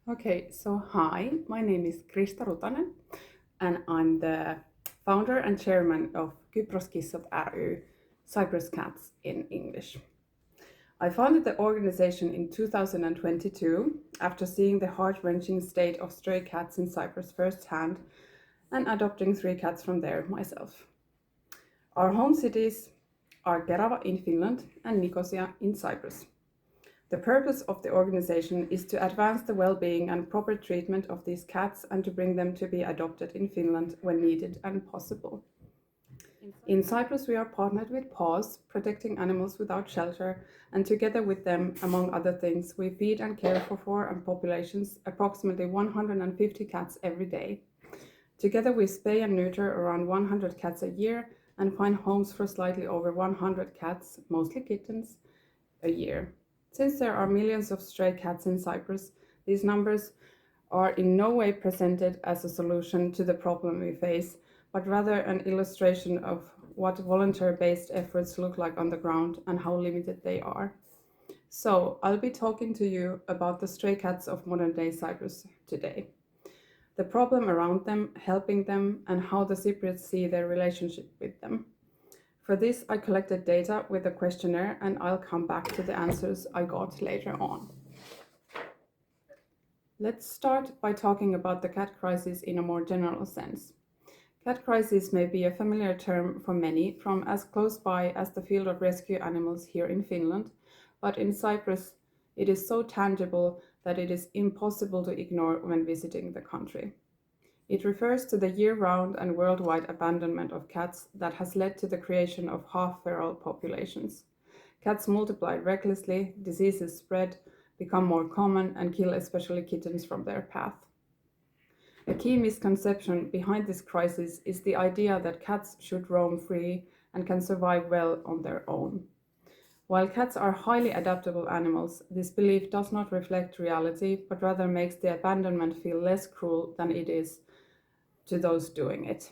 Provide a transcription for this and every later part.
Okay, so hi, my name is Krista Rutanen, and I'm the founder and chairman of Kyproskissat ry, Cyprus Cats in English. I founded the organization in 2022 after seeing the heart-wrenching state of stray cats in Cyprus firsthand and adopting 3 cats from there myself. Our home cities are Kerava in Finland and Nicosia in Cyprus. The purpose of the organization is to advance the well-being and proper treatment of these cats and to bring them to be adopted in Finland when needed and possible. In Cyprus, we are partnered with PAWS, Protecting Animals Without Shelter, and together with them, among other things, we feed and care for and populations approximately 150 cats every day. Together, we spay and neuter around 100 cats a year and find homes for slightly over 100 cats, mostly kittens, a year. Since there are millions of stray cats in Cyprus, these numbers are in no way presented as a solution to the problem we face, but rather an illustration of what volunteer-based efforts look like on the ground and how limited they are. So, I'll be talking to you about the stray cats of modern-day Cyprus today, the problem around them, helping them, and how the Cypriots see their relationship with them. For this, I collected data with a questionnaire, and I'll come back to the answers I got later on. Let's start by talking about the cat crisis in a more general sense. Cat crisis may be a familiar term for many, from as close by as the field of rescue animals here in Finland, but in Cyprus it is so tangible that it is impossible to ignore when visiting the country. It refers to the year-round and worldwide abandonment of cats that has led to the creation of half-feral populations. Cats multiply recklessly, diseases spread, become more common, and kill especially kittens from their path. A key misconception behind this crisis is the idea that cats should roam free and can survive well on their own. While cats are highly adaptable animals, this belief does not reflect reality, but rather makes the abandonment feel less cruel than it is to those doing it.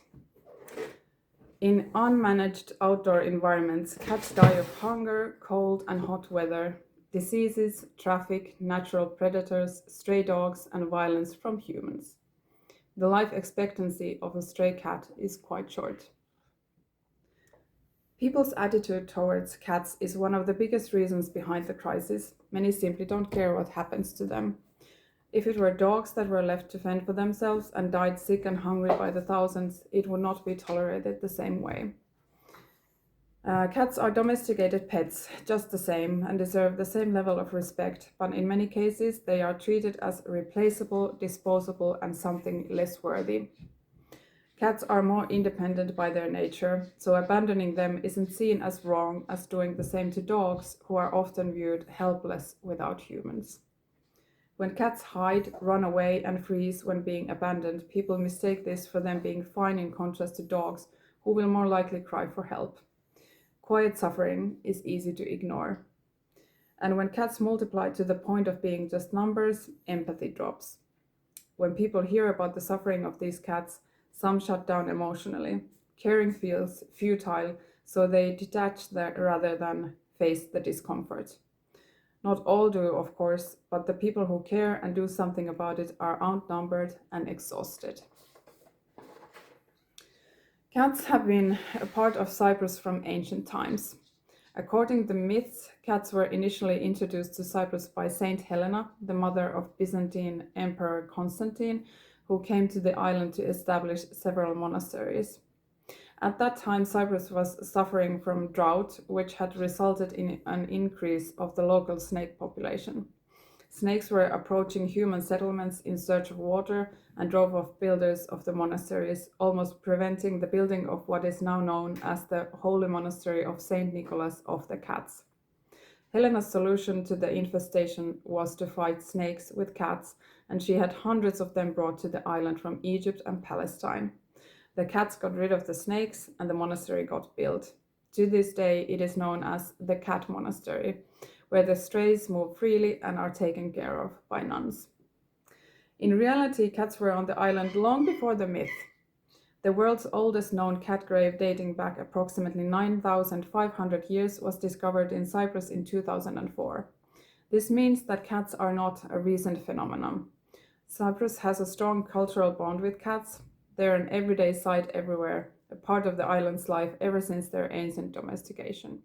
In unmanaged outdoor environments, cats die of hunger, cold and hot weather, diseases, traffic, natural predators, stray dogs, and violence from humans. The life expectancy of a stray cat is quite short. People's attitude towards cats is one of the biggest reasons behind the crisis. Many simply don't care what happens to them. If it were dogs that were left to fend for themselves and died sick and hungry by the thousands, it would not be tolerated the same way. Cats are domesticated pets, just the same, and deserve the same level of respect, but in many cases they are treated as replaceable, disposable, and something less worthy. Cats are more independent by their nature, so abandoning them isn't seen as wrong as doing the same to dogs, who are often viewed helpless without humans. When cats hide, run away, and freeze when being abandoned, people mistake this for them being fine in contrast to dogs, who will more likely cry for help. Quiet suffering is easy to ignore. And when cats multiply to the point of being just numbers, empathy drops. When people hear about the suffering of these cats, some shut down emotionally. Caring feels futile, so they detach rather than face the discomfort. Not all do, of course, but the people who care and do something about it are outnumbered and exhausted. Cats have been a part of Cyprus from ancient times. According to myths, cats were initially introduced to Cyprus by Saint Helena, the mother of Byzantine Emperor Constantine, who came to the island to establish several monasteries. At that time, Cyprus was suffering from drought, which had resulted in an increase of the local snake population. Snakes were approaching human settlements in search of water and drove off builders of the monasteries, almost preventing the building of what is now known as the Holy Monastery of Saint Nicholas of the Cats. Helena's solution to the infestation was to fight snakes with cats, and she had hundreds of them brought to the island from Egypt and Palestine. The cats got rid of the snakes and the monastery got built. To this day, it is known as the Cat Monastery, where the strays move freely and are taken care of by nuns. In reality, cats were on the island long before the myth. The world's oldest known cat grave, dating back approximately 9,500 years, was discovered in Cyprus in 2004. This means that cats are not a recent phenomenon. Cyprus has a strong cultural bond with cats. They're an everyday sight everywhere, a part of the island's life ever since their ancient domestication.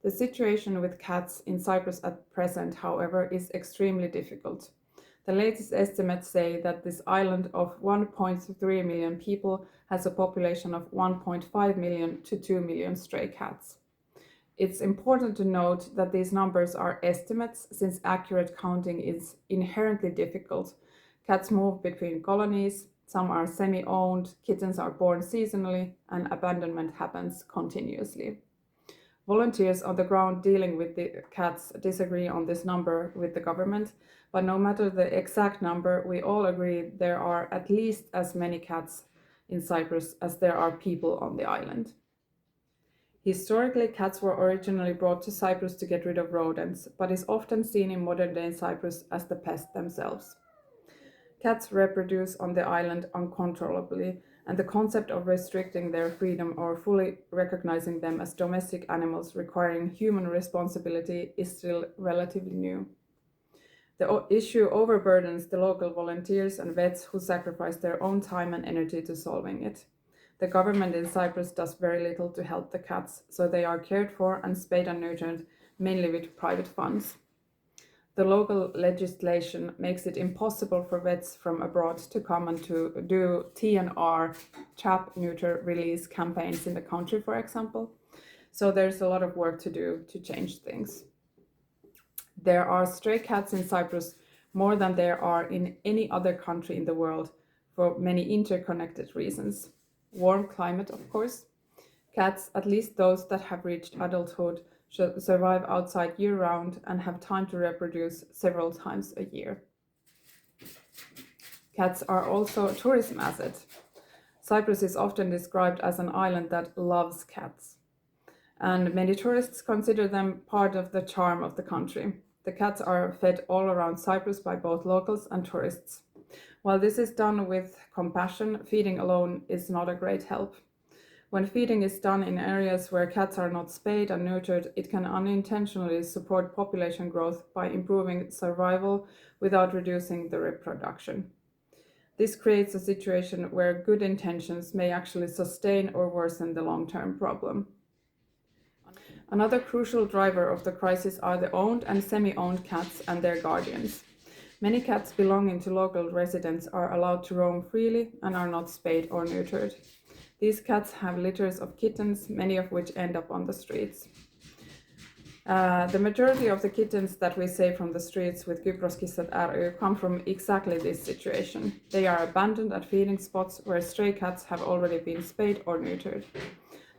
The situation with cats in Cyprus at present, however, is extremely difficult. The latest estimates say that this island of 1.3 million people has a population of 1.5 million to 2 million stray cats. It's important to note that these numbers are estimates since accurate counting is inherently difficult. Cats move between colonies, some are semi-owned, kittens are born seasonally, and abandonment happens continuously. Volunteers on the ground dealing with the cats disagree on this number with the government, but no matter the exact number, we all agree there are at least as many cats in Cyprus as there are people on the island. Historically, cats were originally brought to Cyprus to get rid of rodents, but is often seen in modern-day Cyprus as the pest themselves. Cats reproduce on the island uncontrollably, and the concept of restricting their freedom or fully recognizing them as domestic animals requiring human responsibility is still relatively new. The issue overburdens the local volunteers and vets who sacrifice their own time and energy to solving it. The government in Cyprus does very little to help the cats, so they are cared for and spayed and neutered, mainly with private funds. The local legislation makes it impossible for vets from abroad to come and to do TNR, trap, neuter, release campaigns in the country, for example. So there's a lot of work to do to change things. There are stray cats in Cyprus more than there are in any other country in the world for many interconnected reasons. Warm climate, of course. Cats, at least those that have reached adulthood, should survive outside year-round and have time to reproduce several times a year. Cats are also a tourism asset. Cyprus is often described as an island that loves cats, and many tourists consider them part of the charm of the country. The cats are fed all around Cyprus by both locals and tourists. While this is done with compassion, feeding alone is not a great help. When feeding is done in areas where cats are not spayed and neutered, it can unintentionally support population growth by improving survival without reducing the reproduction. This creates a situation where good intentions may actually sustain or worsen the long-term problem. Another crucial driver of the crisis are the owned and semi-owned cats and their guardians. Many cats belonging to local residents are allowed to roam freely and are not spayed or neutered. These cats have litters of kittens, many of which end up on the streets. The majority of the kittens that we save from the streets with Kyproskissat ry come from exactly this situation. They are abandoned at feeding spots where stray cats have already been spayed or neutered.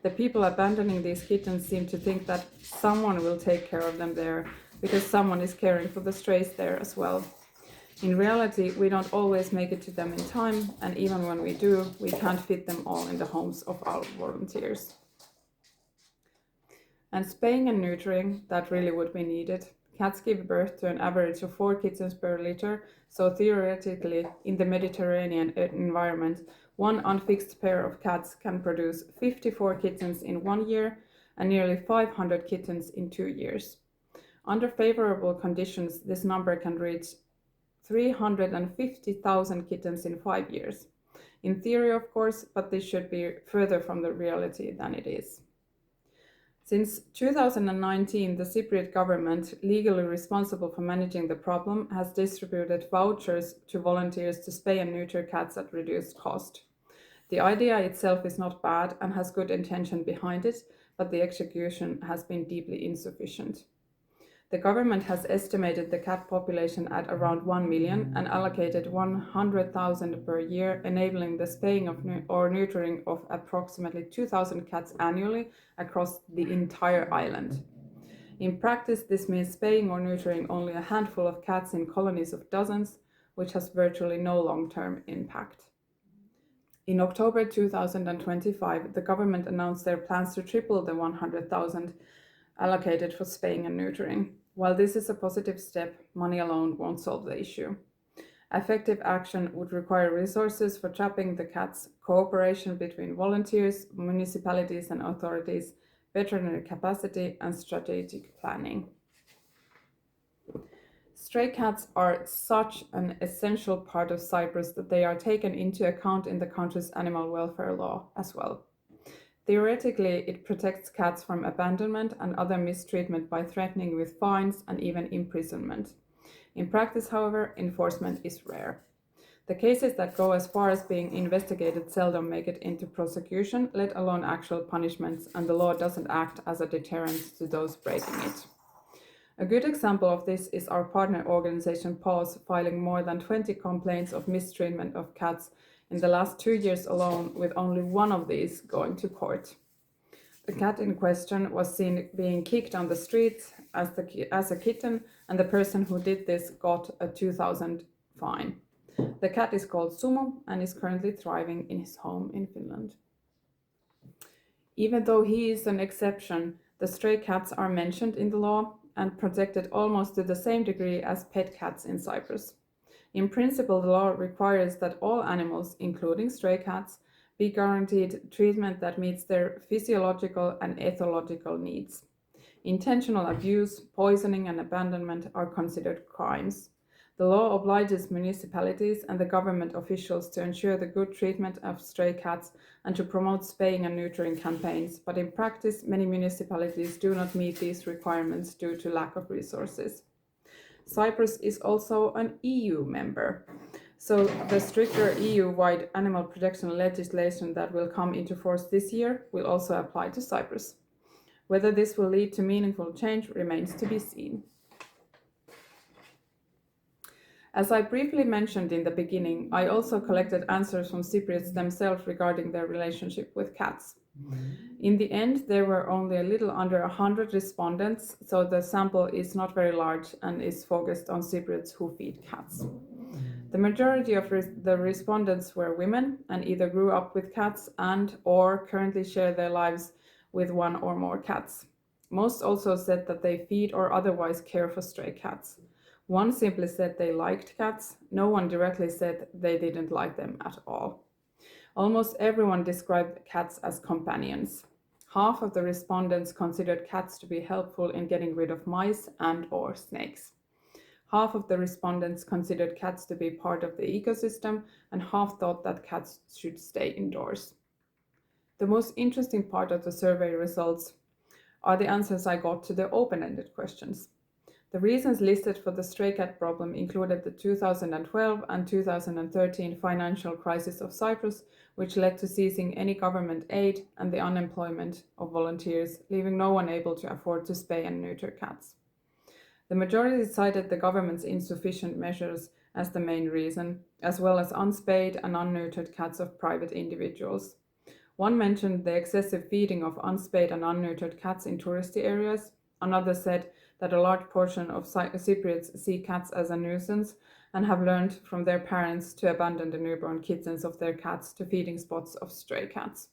The people abandoning these kittens seem to think that someone will take care of them there because someone is caring for the strays there as well. In reality, we don't always make it to them in time, and even when we do, we can't fit them all in the homes of our volunteers. And spaying and neutering, that really would be needed. Cats give birth to an average of 4 kittens per litter, so theoretically, in the Mediterranean environment, one unfixed pair of cats can produce 54 kittens in 1 year and nearly 500 kittens in 2 years. Under favorable conditions, this number can reach 350,000 kittens in 5 years. In theory, of course, but this should be further from the reality than it is. Since 2019, the Cypriot government, legally responsible for managing the problem, has distributed vouchers to volunteers to spay and neuter cats at reduced cost. The idea itself is not bad and has good intention behind it, but the execution has been deeply insufficient. The government has estimated the cat population at around 1 million and allocated 100,000 per year, enabling the spaying or neutering of approximately 2,000 cats annually across the entire island. In practice, this means spaying or neutering only a handful of cats in colonies of dozens, which has virtually no long-term impact. In October 2025, the government announced their plans to triple the 100,000 allocated for spaying and neutering. While this is a positive step, money alone won't solve the issue. Effective action would require resources for trapping the cats, cooperation between volunteers, municipalities and authorities, veterinary capacity and strategic planning. Stray cats are such an essential part of Cyprus that they are taken into account in the country's animal welfare law as well. Theoretically, it protects cats from abandonment and other mistreatment by threatening with fines and even imprisonment. In practice, however, enforcement is rare. The cases that go as far as being investigated seldom make it into prosecution, let alone actual punishments, and the law doesn't act as a deterrent to those breaking it. A good example of this is our partner organization PAWS filing more than 20 complaints of mistreatment of cats in the last 2 years alone, with only one of these going to court. The cat in question was seen being kicked on the street as a kitten, and the person who did this got a 2,000 fine. The cat is called Sumo and is currently thriving in his home in Finland. Even though he is an exception, the stray cats are mentioned in the law and protected almost to the same degree as pet cats in Cyprus. In principle, the law requires that all animals, including stray cats, be guaranteed treatment that meets their physiological and ethological needs. Intentional abuse, poisoning, and abandonment are considered crimes. The law obliges municipalities and the government officials to ensure the good treatment of stray cats and to promote spaying and neutering campaigns, but in practice, many municipalities do not meet these requirements due to lack of resources. Cyprus is also an EU member, so the stricter EU-wide animal protection legislation that will come into force this year will also apply to Cyprus. Whether this will lead to meaningful change remains to be seen. As I briefly mentioned in the beginning, I also collected answers from Cypriots themselves regarding their relationship with cats. In the end, there were only a little under 100 respondents, so the sample is not very large and is focused on Cypriots who feed cats. The majority of the respondents were women and either grew up with cats and/or currently share their lives with one or more cats. Most also said that they feed or otherwise care for stray cats. One simply said they liked cats. No one directly said they didn't like them at all. Almost everyone described cats as companions. Half of the respondents considered cats to be helpful in getting rid of mice and/or snakes. Half of the respondents considered cats to be part of the ecosystem, and half thought that cats should stay indoors. The most interesting part of the survey results are the answers I got to the open-ended questions. The reasons listed for the stray cat problem included the 2012 and 2013 financial crisis of Cyprus, which led to ceasing any government aid and the unemployment of volunteers, leaving no one able to afford to spay and neuter cats. The majority cited the government's insufficient measures as the main reason, as well as unspayed and unneutered cats of private individuals. One mentioned the excessive feeding of unspayed and unneutered cats in touristy areas. Another said that a large portion of Cypriots see cats as a nuisance and have learned from their parents to abandon the newborn kittens of their cats to feeding spots of stray cats.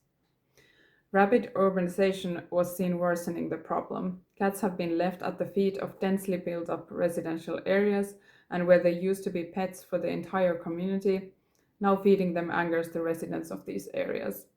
Rapid urbanization was seen worsening the problem. Cats have been left at the feet of densely built up residential areas, and where they used to be pets for the entire community, now feeding them angers the residents of these areas.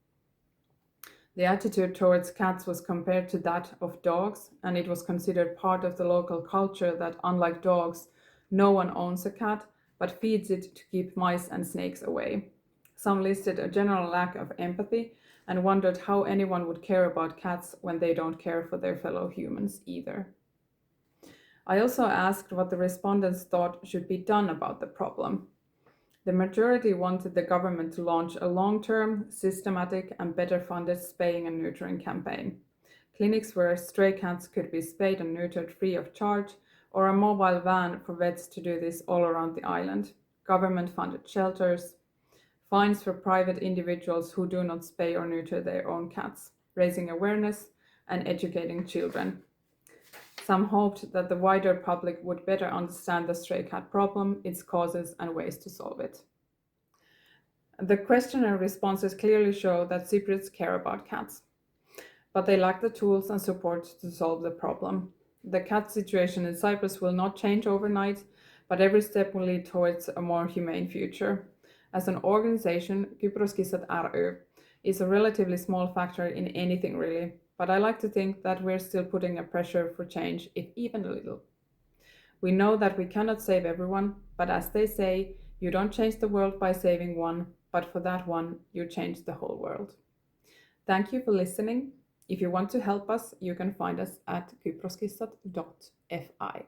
The attitude towards cats was compared to that of dogs, and it was considered part of the local culture that, unlike dogs, no one owns a cat, but feeds it to keep mice and snakes away. Some listed a general lack of empathy and wondered how anyone would care about cats when they don't care for their fellow humans either. I also asked what the respondents thought should be done about the problem. The majority wanted the government to launch a long-term, systematic, and better-funded spaying and neutering campaign. Clinics where stray cats could be spayed and neutered free of charge, or a mobile van for vets to do this all around the island. Government-funded shelters, fines for private individuals who do not spay or neuter their own cats, raising awareness and educating children. Some hoped that the wider public would better understand the stray cat problem, its causes, and ways to solve it. The questionnaire responses clearly show that Cypriots care about cats, but they lack the tools and support to solve the problem. The cat situation in Cyprus will not change overnight, but every step will lead towards a more humane future. As an organization, Kyproskissat is a relatively small factor in anything really, but I like to think that we're still putting a pressure for change, if even a little. We know that we cannot save everyone, but as they say, you don't change the world by saving one, but for that one, you change the whole world. Thank you for listening. If you want to help us, you can find us at kyproskissat.fi.